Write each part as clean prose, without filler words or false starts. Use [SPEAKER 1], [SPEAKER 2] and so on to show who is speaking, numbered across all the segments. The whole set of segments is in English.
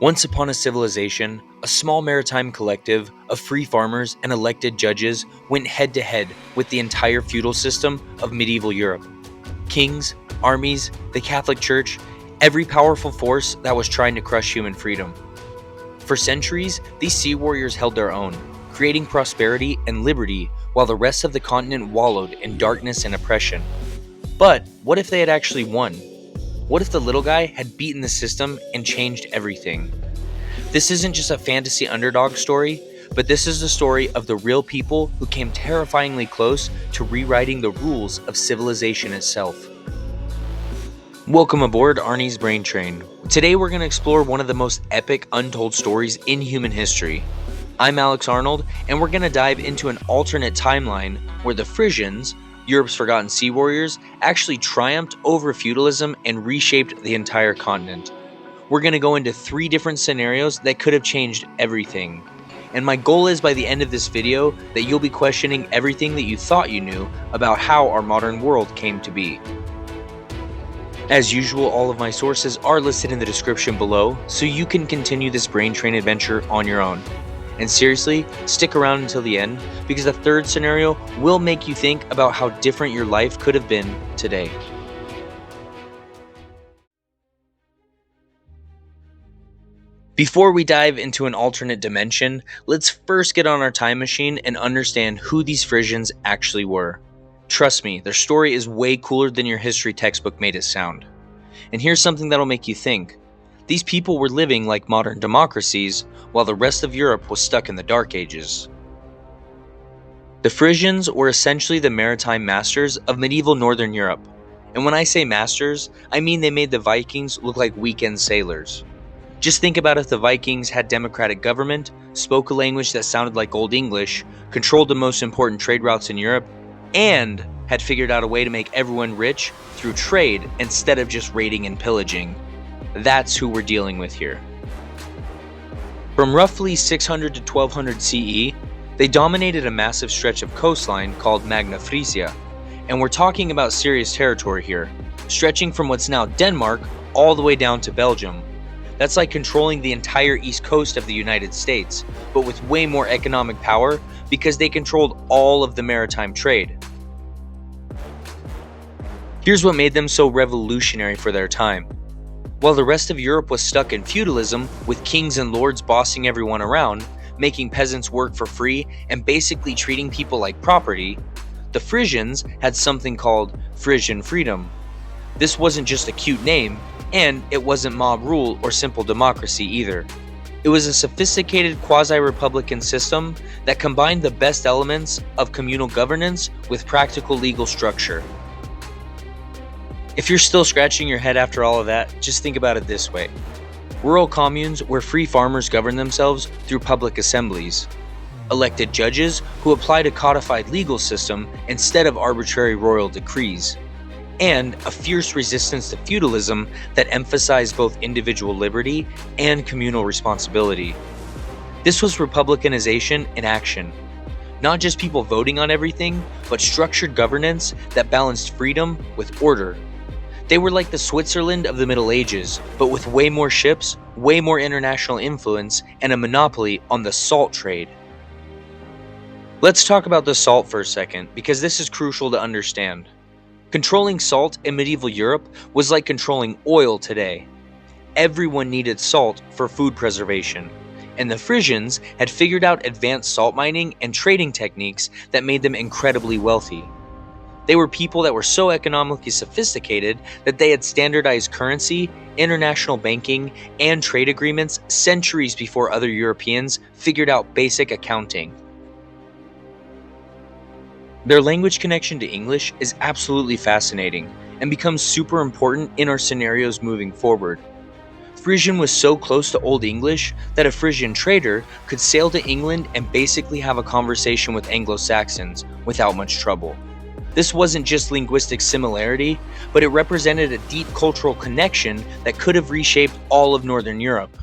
[SPEAKER 1] Once upon a civilization, a small maritime collective of free farmers and elected judges went head-to-head with the entire feudal system of medieval Europe. Kings, armies, the Catholic Church, every powerful force that was trying to crush human freedom. For centuries, these sea warriors held their own, creating prosperity and liberty while the rest of the continent wallowed in darkness and oppression. But what if they had actually won? What if the little guy had beaten the system and changed everything? This isn't just a fantasy underdog story, but this is the story of the real people who came terrifyingly close to rewriting the rules of civilization itself. Welcome aboard ARNIE'S Brain Train. Today we're going to explore one of the most epic untold stories in human history. I'm Alex Arnold, and we're going to dive into an alternate timeline where the Frisians, Europe's forgotten sea warriors, actually triumphed over feudalism and reshaped the entire continent. We're going to go into 3 different scenarios that could have changed everything. And my goal is by the end of this video that you'll be questioning everything that you thought you knew about how our modern world came to be. As usual, all of my sources are listed in the description below, so you can continue this brain train adventure on your own. And seriously, stick around until the end, because the third scenario will make you think about how different your life could have been today. Before we dive into an alternate dimension, let's first get on our time machine and understand who these Frisians actually were. Trust me, their story is way cooler than your history textbook made it sound. And here's something that'll make you think. These people were living like modern democracies, while the rest of Europe was stuck in the Dark Ages. The Frisians were essentially the maritime masters of medieval Northern Europe. And when I say masters, I mean they made the Vikings look like weekend sailors. Just think about if the Vikings had democratic government, spoke a language that sounded like Old English, controlled the most important trade routes in Europe, and had figured out a way to make everyone rich through trade instead of just raiding and pillaging. That's who we're dealing with here. From roughly 600 to 1200 CE, they dominated a massive stretch of coastline called Magna Frisia, and we're talking about serious territory here, stretching from what's now Denmark all the way down to Belgium. That's like controlling the entire east coast of the United States, but with way more economic power because they controlled all of the maritime trade. Here's what made them so revolutionary for their time. While the rest of Europe was stuck in feudalism, with kings and lords bossing everyone around, making peasants work for free, and basically treating people like property, the Frisians had something called Frisian freedom. This wasn't just a cute name, and it wasn't mob rule or simple democracy either. It was a sophisticated quasi-republican system that combined the best elements of communal governance with practical legal structure. If you're still scratching your head after all of that, just think about it this way. Rural communes where free farmers govern themselves through public assemblies. Elected judges who applied a codified legal system instead of arbitrary royal decrees. And a fierce resistance to feudalism that emphasized both individual liberty and communal responsibility. This was republicanization in action. Not just people voting on everything, but structured governance that balanced freedom with order. They were like the Switzerland of the Middle Ages, but with way more ships, way more international influence, and a monopoly on the salt trade. Let's talk about the salt for a second, because this is crucial to understand. Controlling salt in medieval Europe was like controlling oil today. Everyone needed salt for food preservation, and the Frisians had figured out advanced salt mining and trading techniques that made them incredibly wealthy. They were people that were so economically sophisticated that they had standardized currency, international banking, and trade agreements centuries before other Europeans figured out basic accounting. Their language connection to English is absolutely fascinating and becomes super important in our scenarios moving forward. Frisian was so close to Old English that a Frisian trader could sail to England and basically have a conversation with Anglo-Saxons without much trouble. This wasn't just linguistic similarity, but it represented a deep cultural connection that could have reshaped all of Northern Europe.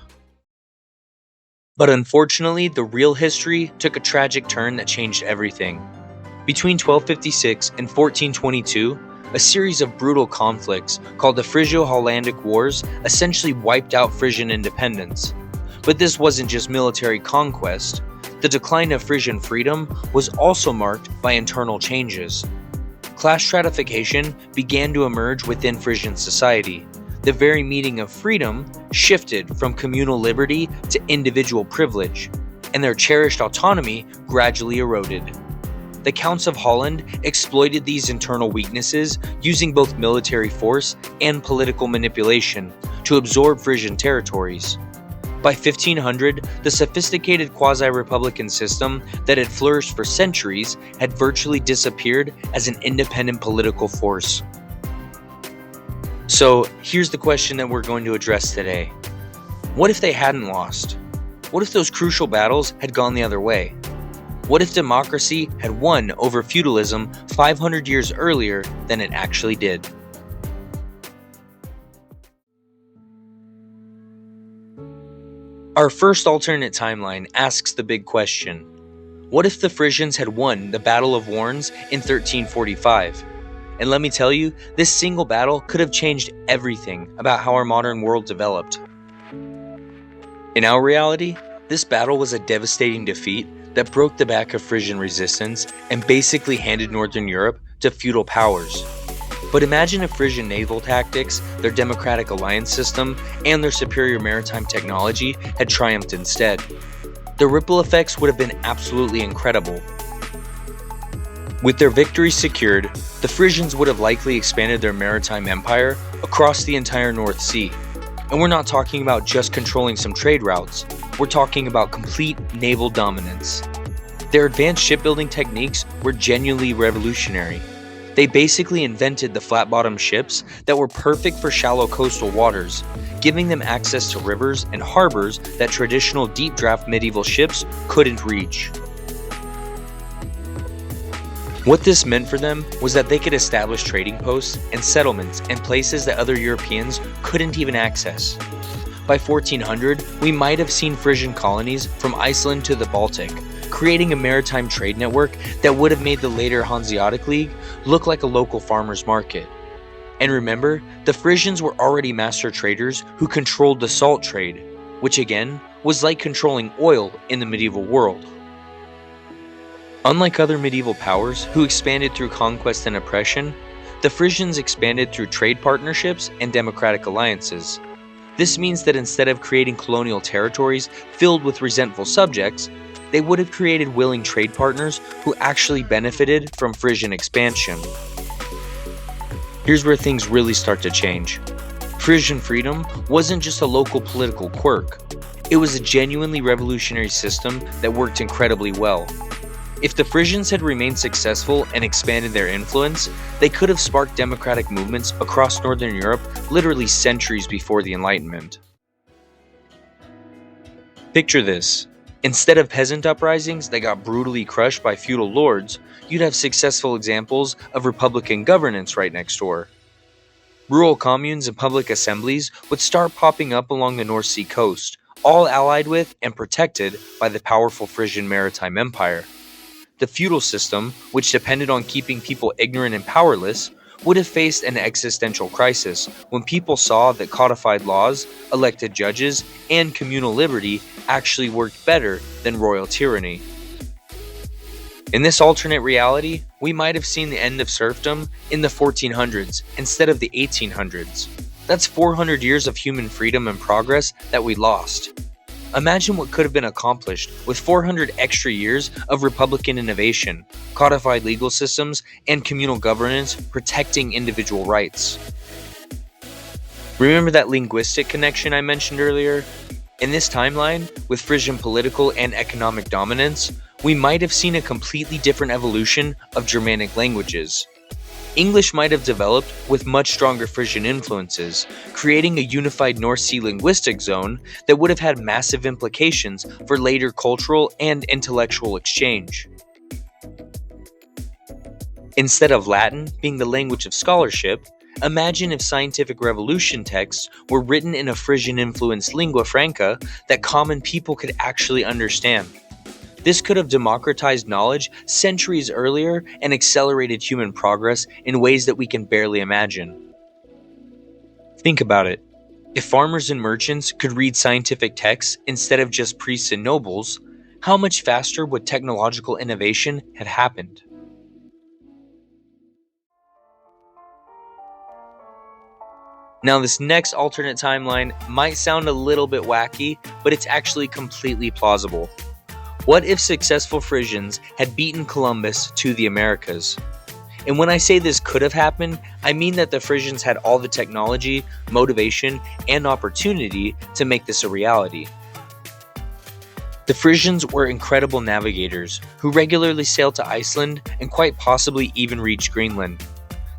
[SPEAKER 1] But unfortunately, the real history took a tragic turn that changed everything. Between 1256 and 1422, a series of brutal conflicts called the Frisian-Hollandic Wars essentially wiped out Frisian independence. But this wasn't just military conquest. The decline of Frisian freedom was also marked by internal changes. Class stratification began to emerge within Frisian society. The very meaning of freedom shifted from communal liberty to individual privilege, and their cherished autonomy gradually eroded. The Counts of Holland exploited these internal weaknesses using both military force and political manipulation to absorb Frisian territories. By 1500, the sophisticated quasi-republican system that had flourished for centuries had virtually disappeared as an independent political force. So here's the question that we're going to address today. What if they hadn't lost? What if those crucial battles had gone the other way? What if democracy had won over feudalism 500 years earlier than it actually did? Our first alternate timeline asks the big question. What if the Frisians had won the Battle of Worms in 1345? And let me tell you, this single battle could have changed everything about how our modern world developed. In our reality, this battle was a devastating defeat that broke the back of Frisian resistance and basically handed Northern Europe to feudal powers. But imagine if Frisian naval tactics, their democratic alliance system, and their superior maritime technology had triumphed instead. The ripple effects would have been absolutely incredible. With their victory secured, the Frisians would have likely expanded their maritime empire across the entire North Sea. And we're not talking about just controlling some trade routes, we're talking about complete naval dominance. Their advanced shipbuilding techniques were genuinely revolutionary. They basically invented the flat-bottom ships that were perfect for shallow coastal waters, giving them access to rivers and harbors that traditional deep-draft medieval ships couldn't reach. What this meant for them was that they could establish trading posts and settlements in places that other Europeans couldn't even access. By 1400, we might have seen Frisian colonies from Iceland to the Baltic, creating a maritime trade network that would have made the later Hanseatic League look like a local farmer's market. And remember, the Frisians were already master traders who controlled the salt trade, which again was like controlling oil in the medieval world. Unlike other medieval powers who expanded through conquest and oppression, the Frisians expanded through trade partnerships and democratic alliances. This means that instead of creating colonial territories filled with resentful subjects, they would have created willing trade partners who actually benefited from Frisian expansion. Here's where things really start to change. Frisian freedom wasn't just a local political quirk. It was a genuinely revolutionary system that worked incredibly well. If the Frisians had remained successful and expanded their influence, they could have sparked democratic movements across Northern Europe literally centuries before the Enlightenment. Picture this. Instead of peasant uprisings that got brutally crushed by feudal lords, you'd have successful examples of republican governance right next door. Rural communes and public assemblies would start popping up along the North Sea coast, all allied with and protected by the powerful Frisian maritime empire. The feudal system, which depended on keeping people ignorant and powerless, would have faced an existential crisis when people saw that codified laws, elected judges, and communal liberty actually worked better than royal tyranny. In this alternate reality, we might have seen the end of serfdom in the 1400s instead of the 1800s. That's 400 years of human freedom and progress that we lost. Imagine what could have been accomplished with 400 extra years of republican innovation, codified legal systems, and communal governance protecting individual rights. Remember that linguistic connection I mentioned earlier? In this timeline, with Frisian political and economic dominance, we might have seen a completely different evolution of Germanic languages. English might have developed with much stronger Frisian influences, creating a unified North Sea linguistic zone that would have had massive implications for later cultural and intellectual exchange. Instead of Latin being the language of scholarship, imagine if scientific revolution texts were written in a Frisian-influenced lingua franca that common people could actually understand. This could have democratized knowledge centuries earlier and accelerated human progress in ways that we can barely imagine. Think about it. If farmers and merchants could read scientific texts instead of just priests and nobles, how much faster would technological innovation have happened? Now, this next alternate timeline might sound a little bit wacky, but it's actually completely plausible. What if successful Frisians had beaten Columbus to the Americas? And when I say this could have happened, I mean that the Frisians had all the technology, motivation, and opportunity to make this a reality. The Frisians were incredible navigators who regularly sailed to Iceland and quite possibly even reached Greenland.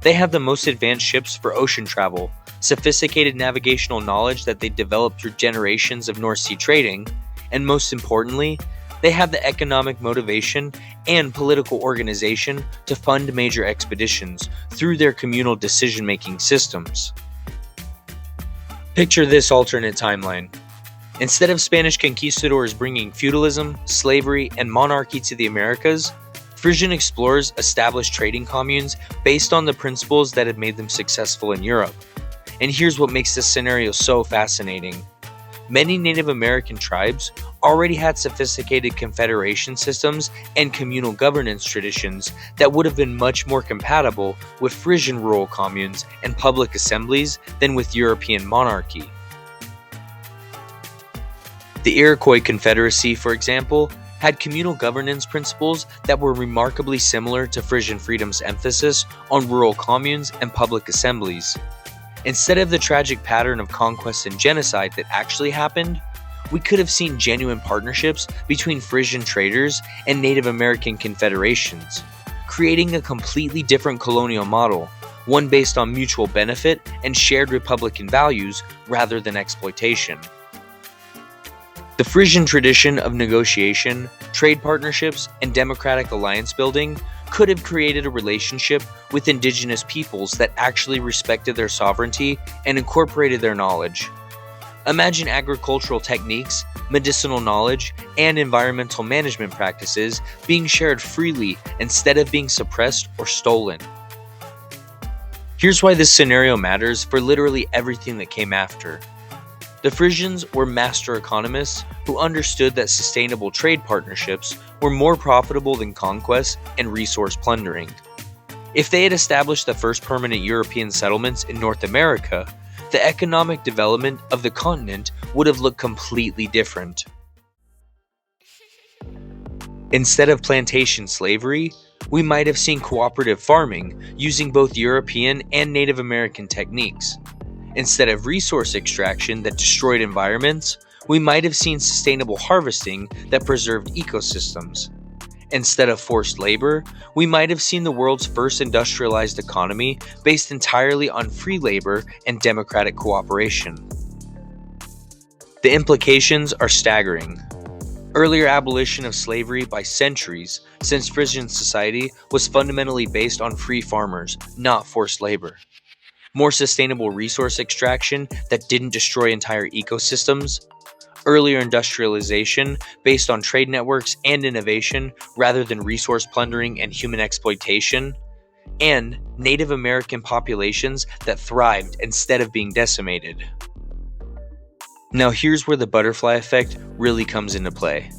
[SPEAKER 1] They have the most advanced ships for ocean travel, sophisticated navigational knowledge that they developed through generations of North Sea trading, and most importantly, they have the economic motivation and political organization to fund major expeditions through their communal decision-making systems. Picture this alternate timeline. Instead of Spanish conquistadors bringing feudalism, slavery, and monarchy to the Americas, Frisian explorers established trading communes based on the principles that had made them successful in Europe. And here's what makes this scenario so fascinating. Many Native American tribes already had sophisticated confederation systems and communal governance traditions that would have been much more compatible with Frisian rural communes and public assemblies than with European monarchy. The Iroquois Confederacy, for example, had communal governance principles that were remarkably similar to Frisian freedom's emphasis on rural communes and public assemblies. Instead of the tragic pattern of conquest and genocide that actually happened, we could have seen genuine partnerships between Frisian traders and Native American confederations, creating a completely different colonial model, one based on mutual benefit and shared Republican values rather than exploitation. The Frisian tradition of negotiation, trade partnerships, and democratic alliance building could have created a relationship with indigenous peoples that actually respected their sovereignty and incorporated their knowledge. Imagine agricultural techniques, medicinal knowledge, and environmental management practices being shared freely instead of being suppressed or stolen. Here's why this scenario matters for literally everything that came after. The Frisians were master economists who understood that sustainable trade partnerships were more profitable than conquest and resource plundering. If they had established the first permanent European settlements in North America, the economic development of the continent would have looked completely different. Instead of plantation slavery, we might have seen cooperative farming using both European and Native American techniques. Instead of resource extraction that destroyed environments, we might have seen sustainable harvesting that preserved ecosystems. Instead of forced labor, we might have seen the world's first industrialized economy based entirely on free labor and democratic cooperation. The implications are staggering. Earlier abolition of slavery by centuries, since Frisian society was fundamentally based on free farmers, not forced labor. More sustainable resource extraction that didn't destroy entire ecosystems, earlier industrialization based on trade networks and innovation rather than resource plundering and human exploitation, and Native American populations that thrived instead of being decimated. Now here's where the butterfly effect really comes into play.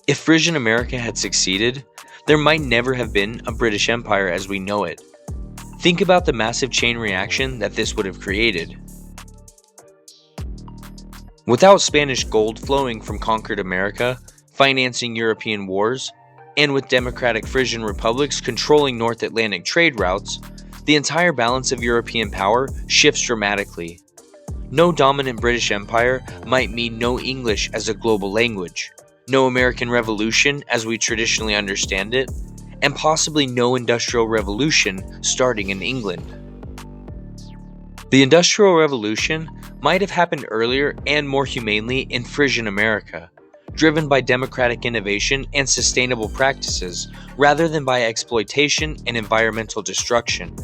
[SPEAKER 1] If Frisian America had succeeded, there might never have been a British Empire as we know it. Think about the massive chain reaction that this would have created. Without Spanish gold flowing from conquered America, financing European wars, and with democratic Frisian republics controlling North Atlantic trade routes, the entire balance of European power shifts dramatically. No dominant British Empire might mean no English as a global language, no American Revolution as we traditionally understand it, and possibly no Industrial Revolution starting in England. The Industrial Revolution might have happened earlier and more humanely in Frisian America, driven by democratic innovation and sustainable practices rather than by exploitation and environmental destruction.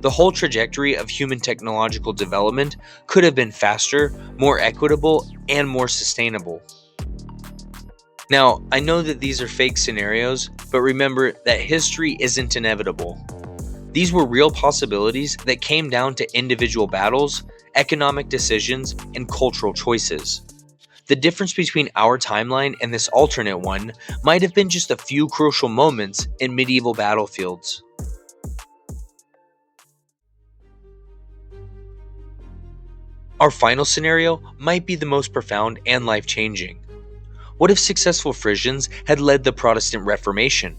[SPEAKER 1] The whole trajectory of human technological development could have been faster, more equitable, and more sustainable. Now, I know that these are fake scenarios, but remember that history isn't inevitable. These were real possibilities that came down to individual battles economic decisions, and cultural choices. The difference between our timeline and this alternate one might have been just a few crucial moments in medieval battlefields. Our final scenario might be the most profound and life-changing. What if successful Frisians had led the Protestant Reformation?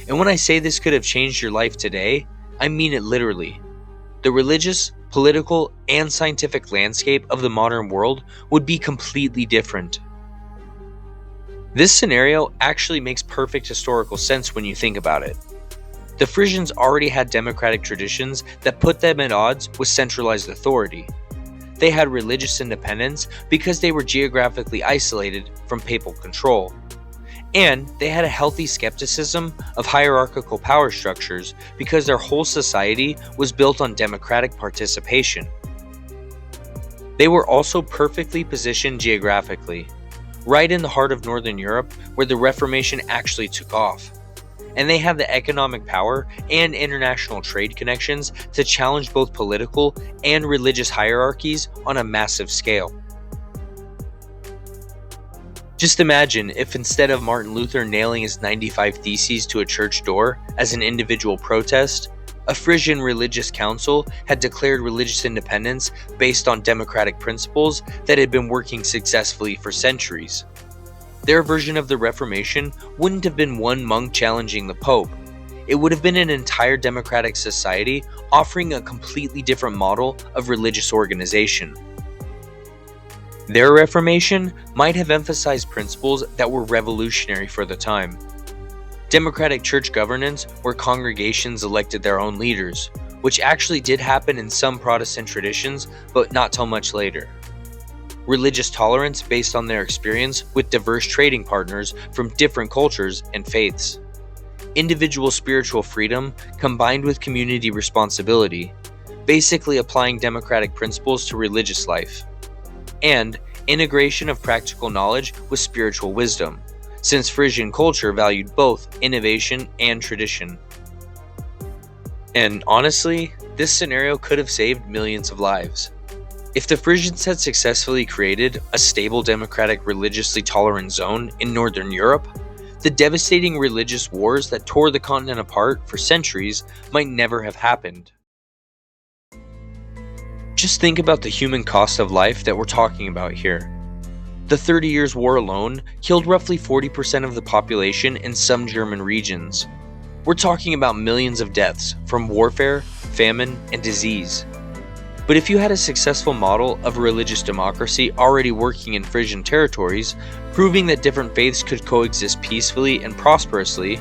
[SPEAKER 1] And when I say this could have changed your life today, I mean it literally. The religious, political, and scientific landscape of the modern world would be completely different. This scenario actually makes perfect historical sense when you think about it. The Frisians already had democratic traditions that put them at odds with centralized authority. They had religious independence because they were geographically isolated from papal control. And they had a healthy skepticism of hierarchical power structures because their whole society was built on democratic participation. They were also perfectly positioned geographically, right in the heart of Northern Europe where the Reformation actually took off. And they had the economic power and international trade connections to challenge both political and religious hierarchies on a massive scale. Just imagine if instead of Martin Luther nailing his 95 Theses to a church door as an individual protest, a Frisian religious council had declared religious independence based on democratic principles that had been working successfully for centuries. Their version of the Reformation wouldn't have been one monk challenging the Pope. It would have been an entire democratic society offering a completely different model of religious organization. Their Reformation might have emphasized principles that were revolutionary for the time. Democratic church governance, where congregations elected their own leaders, which actually did happen in some Protestant traditions, but not till much later. Religious tolerance based on their experience with diverse trading partners from different cultures and faiths. Individual spiritual freedom combined with community responsibility, basically applying democratic principles to religious life. And integration of practical knowledge with spiritual wisdom, since Frisian culture valued both innovation and tradition. And honestly, this scenario could have saved millions of lives. If the Frisians had successfully created a stable democratic religiously tolerant zone in Northern Europe, the devastating religious wars that tore the continent apart for centuries might never have happened. Just think about the human cost of life that we're talking about here. The 30 Years' War alone killed roughly 40% of the population in some German regions. We're talking about millions of deaths from warfare, famine, and disease. But if you had a successful model of religious democracy already working in Frisian territories, proving that different faiths could coexist peacefully and prosperously,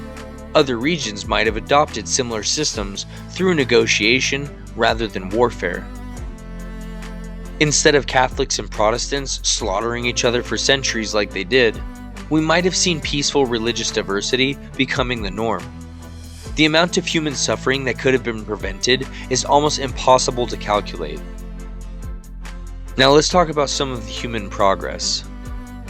[SPEAKER 1] other regions might have adopted similar systems through negotiation rather than warfare. Instead of Catholics and Protestants slaughtering each other for centuries like they did, we might have seen peaceful religious diversity becoming the norm. The amount of human suffering that could have been prevented is almost impossible to calculate. Now let's talk about some of the human progress.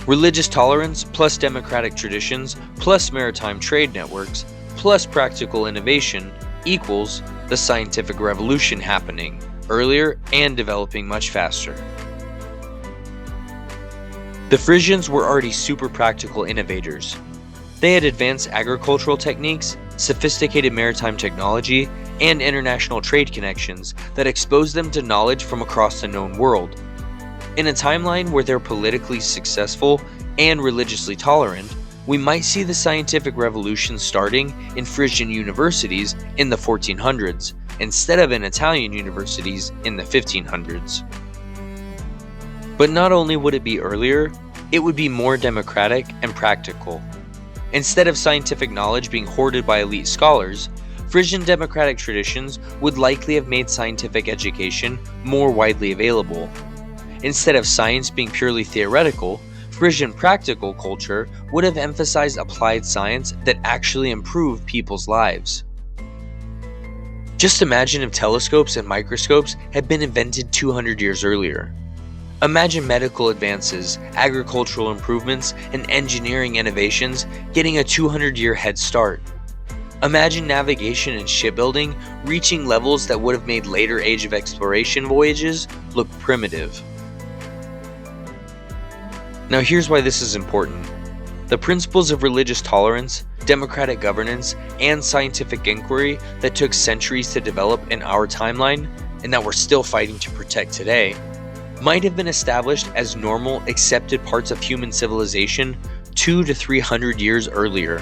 [SPEAKER 1] Religious tolerance plus democratic traditions plus maritime trade networks plus practical innovation equals the scientific revolution happening earlier and developing much faster. The Frisians were already super practical innovators. They had advanced agricultural techniques, sophisticated maritime technology, and international trade connections that exposed them to knowledge from across the known world. In a timeline where they're politically successful and religiously tolerant, we might see the scientific revolution starting in Frisian universities in the 1400s, instead of in Italian universities in the 1500s. But not only would it be earlier, it would be more democratic and practical. Instead of scientific knowledge being hoarded by elite scholars, Frisian democratic traditions would likely have made scientific education more widely available. Instead of science being purely theoretical, Frisian practical culture would have emphasized applied science that actually improved people's lives. Just imagine if telescopes and microscopes had been invented 200 years earlier. Imagine medical advances, agricultural improvements, and engineering innovations getting a 200-year head start. Imagine navigation and shipbuilding reaching levels that would have made later age of exploration voyages look primitive. Now here's why this is important. The principles of religious tolerance, democratic governance, and scientific inquiry that took centuries to develop in our timeline, and that we're still fighting to protect today, might have been established as normal, accepted parts of human civilization 200 to 300 years earlier.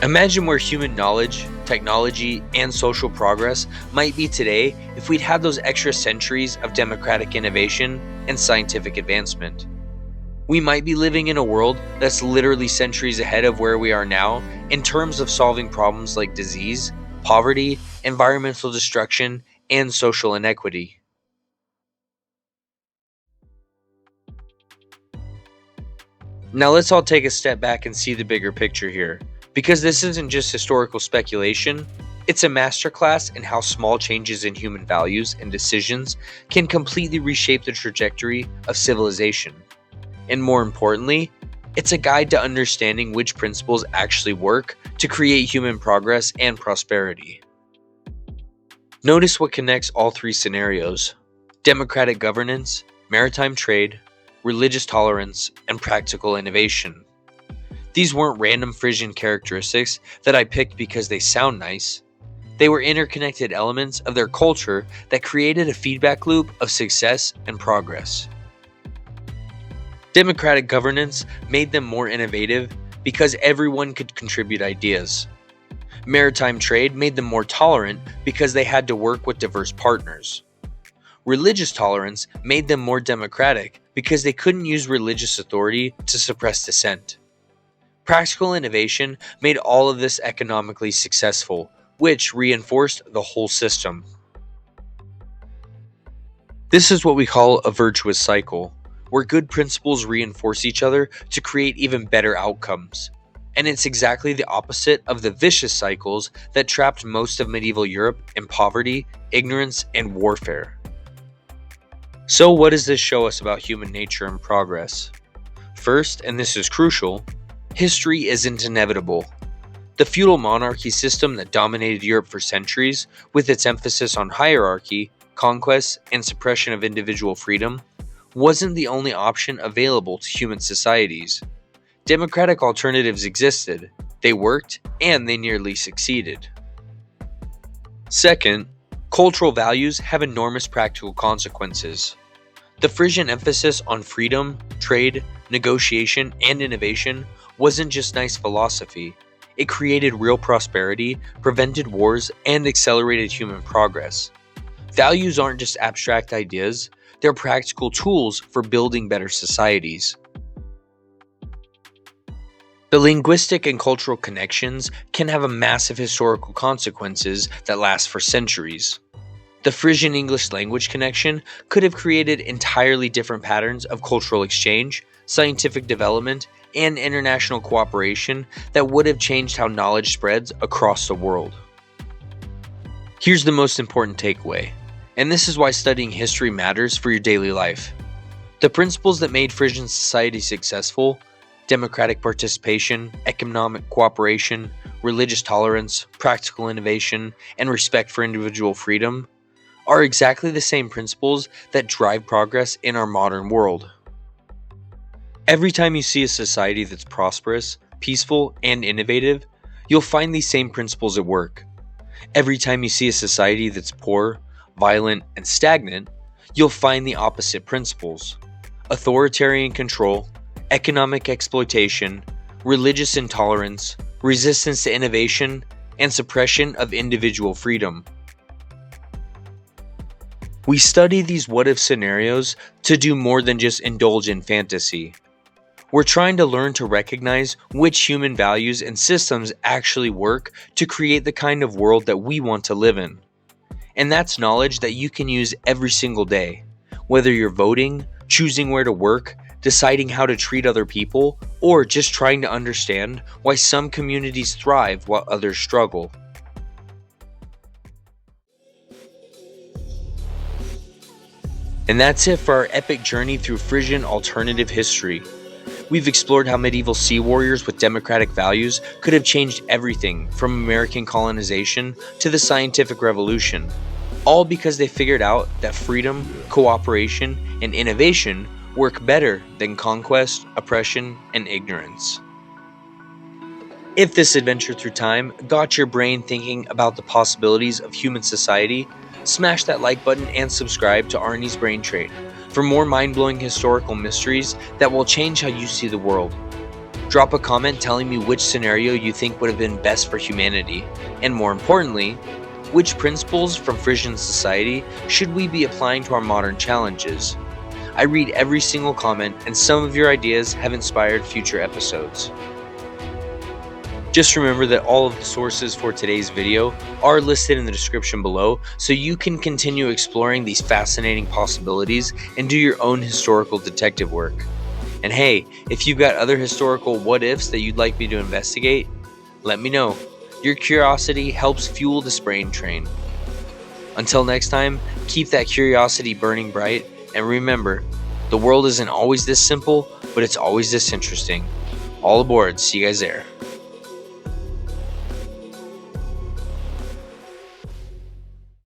[SPEAKER 1] Imagine where human knowledge, technology, and social progress might be today if we'd had those extra centuries of democratic innovation and scientific advancement. We might be living in a world that's literally centuries ahead of where we are now in terms of solving problems like disease, poverty, environmental destruction, and social inequity. Now let's all take a step back and see the bigger picture here, because this isn't just historical speculation, it's a masterclass in how small changes in human values and decisions can completely reshape the trajectory of civilization. And more importantly, it's a guide to understanding which principles actually work to create human progress and prosperity. Notice what connects all three scenarios: democratic governance, maritime trade, religious tolerance, and practical innovation. These weren't random Frisian characteristics that I picked because they sound nice. They were interconnected elements of their culture that created a feedback loop of success and progress. Democratic governance made them more innovative because everyone could contribute ideas. Maritime trade made them more tolerant because they had to work with diverse partners. Religious tolerance made them more democratic because they couldn't use religious authority to suppress dissent. Practical innovation made all of this economically successful, which reinforced the whole system. This is what we call a virtuous cycle, where good principles reinforce each other to create even better outcomes. And it's exactly the opposite of the vicious cycles that trapped most of medieval Europe in poverty, ignorance, and warfare. So what does this show us about human nature and progress? First, and this is crucial, history isn't inevitable. The feudal monarchy system that dominated Europe for centuries, with its emphasis on hierarchy, conquest, and suppression of individual freedom, wasn't the only option available to human societies. Democratic alternatives existed, they worked, and they nearly succeeded. Second, cultural values have enormous practical consequences. The Frisian emphasis on freedom, trade, negotiation, and innovation wasn't just nice philosophy. It created real prosperity, prevented wars, and accelerated human progress. Values aren't just abstract ideas, they're practical tools for building better societies. The linguistic and cultural connections can have a massive historical consequences that last for centuries. The Frisian English language connection could have created entirely different patterns of cultural exchange, scientific development, and international cooperation that would have changed how knowledge spreads across the world. Here's the most important takeaway, and this is why studying history matters for your daily life. The principles that made Frisian society successful, democratic participation, economic cooperation, religious tolerance, practical innovation, and respect for individual freedom, are exactly the same principles that drive progress in our modern world. Every time you see a society that's prosperous, peaceful, and innovative, you'll find these same principles at work. Every time you see a society that's poor, violent, and stagnant, you'll find the opposite principles: authoritarian control, economic exploitation, religious intolerance, resistance to innovation, and suppression of individual freedom. We study these what-if scenarios to do more than just indulge in fantasy. We're trying to learn to recognize which human values and systems actually work to create the kind of world that we want to live in. And that's knowledge that you can use every single day, whether you're voting, choosing where to work, deciding how to treat other people, or just trying to understand why some communities thrive while others struggle. And that's it for our epic journey through Frisian alternative history. We've explored how medieval sea warriors with democratic values could have changed everything from American colonization to the scientific revolution, all because they figured out that freedom, cooperation, and innovation work better than conquest, oppression, and ignorance. If this adventure through time got your brain thinking about the possibilities of human society, smash that like button and subscribe to ARNIE'S Brain Trade for more mind-blowing historical mysteries that will change how you see the world. Drop a comment telling me which scenario you think would have been best for humanity, and more importantly, which principles from Frisian society should we be applying to our modern challenges? I read every single comment, and some of your ideas have inspired future episodes. Just remember that all of the sources for today's video are listed in the description below, so you can continue exploring these fascinating possibilities and do your own historical detective work. And hey, if you've got other historical what-ifs that you'd like me to investigate, let me know. Your curiosity helps fuel this brain train. Until next time, keep that curiosity burning bright, and remember, the world isn't always this simple, but it's always this interesting. All aboard, see you guys there.